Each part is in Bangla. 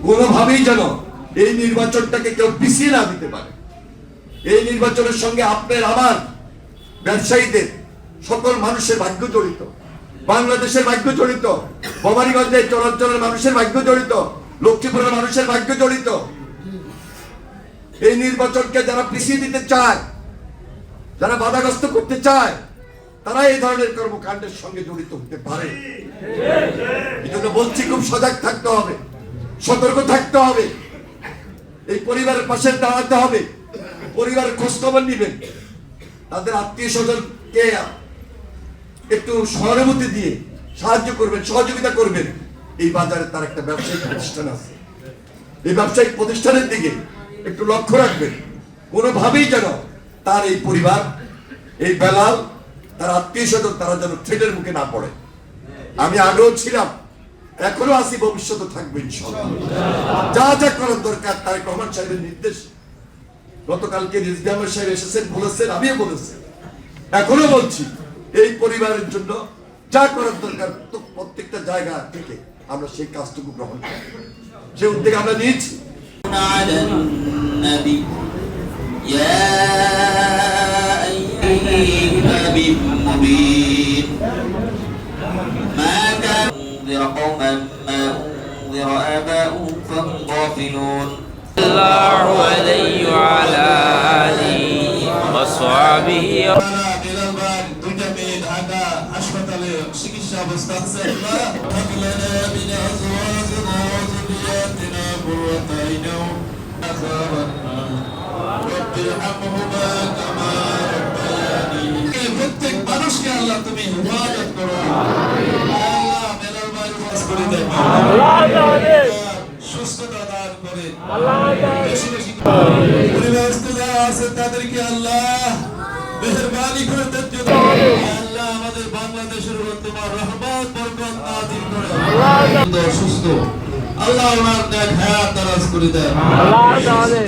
কোনোভাবেই যেন এই নির্বাচনটাকে কেউ পিছিয়ে না দিতে পারে। এই নির্বাচনের সঙ্গে আপনার আমার ব্যবসায়ীদের সকল মানুষের ভাগ্য জড়িত, বাংলাদেশের ভাগ্য জড়িত, ভবানীগঞ্জের চরাঞ্চলের মানুষের ভাগ্য জড়িত, লক্ষ্মীপুরের মানুষের ভাগ্য জড়িত। এই নির্বাচনকে যারা পিছিয়ে দিতে চায়, যারা বাধাগ্রস্ত করতে চায়, তারা এই ধরনের কর্মকাণ্ডের সঙ্গে জড়িত হতে পারে। এই জন্য বলছি, খুব সজাগ থাকতে হবে, সতর্ক থাকতে হবে, এই পরিবারের পাশে দাঁড়াতে হবে, পরিবারের খোঁজখবর নিবেন, তাদের আত্মীয় স্বজনকে একটু সহানুভূতি দিয়ে সাহায্য করবেন, সহযোগিতা করবেন। এই বাজারে তার একটা ব্যবসায়িক প্রতিষ্ঠান আছে, এই ব্যবসায়িক প্রতিষ্ঠানের দিকে একটু লক্ষ্য রাখবেন। কোনোভাবেই যেন তার এই পরিবার, এই বেলাল, তার আত্মীয় স্বজন তারা যেন থ্রেটের মুখে না পড়ে। আমি আগেও ছিলাম, এখনো আছি, ভবিষ্যতে থাকবো ইনশাআল্লাহ। যা যা করার দরকার তারেক রহমান সাহেবের নির্দেশ, গতকালকে রিজভী আহমেদ সাহেব এসেছেন, বলেছেন, আমিও বলেছি, এখনো বলছি, এই পরিবারের জন্য যা করার দরকার প্রত্যেকটা জায়গা থেকে আমরা সেই কাজটুকু গ্রহণ করি, সে উদ্যোগ আমরা নিয়েছি। الله عليه وعلى آله وصحبه হাসপাতালে চিকিৎসা অবস্থা আছে। আল্লাহ হাবলানা মিন আজওয়াজিনা ওয়া যুররিয়াতিনা কুররাতা আইনিন রব্বিরহামহুমা কামা রাব্বায়ানি। প্রত্যেক মানুষকে আল্লাহ তুমি হেফাজত করো। আল্লাহ বেলাল ভাই ফজ করে দেন, আল্লাহ সুস্থতা দান করে, আল্লাহ বেশি বেশি পরিবেশে যারা আছে তাদেরকে আল্লাহ মেহেরবানি করে দেন। আল্লাহ আমাদের বাংলাদেশের উপর তোমার রহমত বরকত নাযিল করে। আল্লাহ সুস্থ, আল্লাহ ওনার নেক হায়াত দারাজ করে দেন। আল্লাহ তাআলা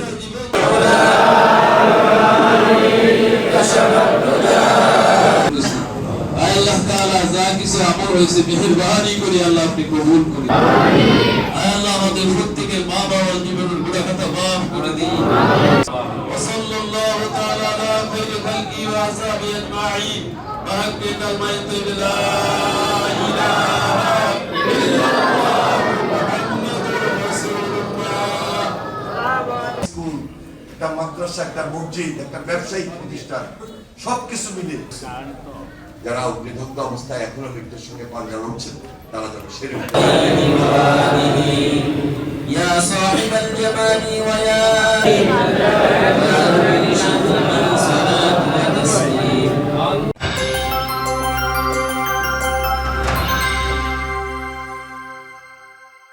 আল্লাহ তাআলা যা কিছু আমল হয়েছে মেহেরবানি করে আল্লাহ আপনি কবুল করুন। আমিন। আল্লাহ আমাদের প্রত্যেকের মা বাবার জীবনের গুনাহ খাতা মাফ করে দিন। সাল্লাল্লাহু তাআলা আলা খায়রি খালকি ওয়া আসহাবি আজমাইন। বারাক কালমায়ে লা ইলাহা ইল্লাল্লাহ মুহাম্মাদুর রাসূলুল্লাহ। স্কুল, একটা মাদ্রাসা, একটা মসজিদ, একটা ব্যবসায়িক প্রতিষ্ঠান, সবকিছু মিলে যারা অগ্নিদগ্ধ অবস্থায় এখনো মৃত্যুর সঙ্গে পাঞ্জা লড়ছেন, তারা যেন সেরে ইয়া সাহিবাল জামালি ওয়া ইয়া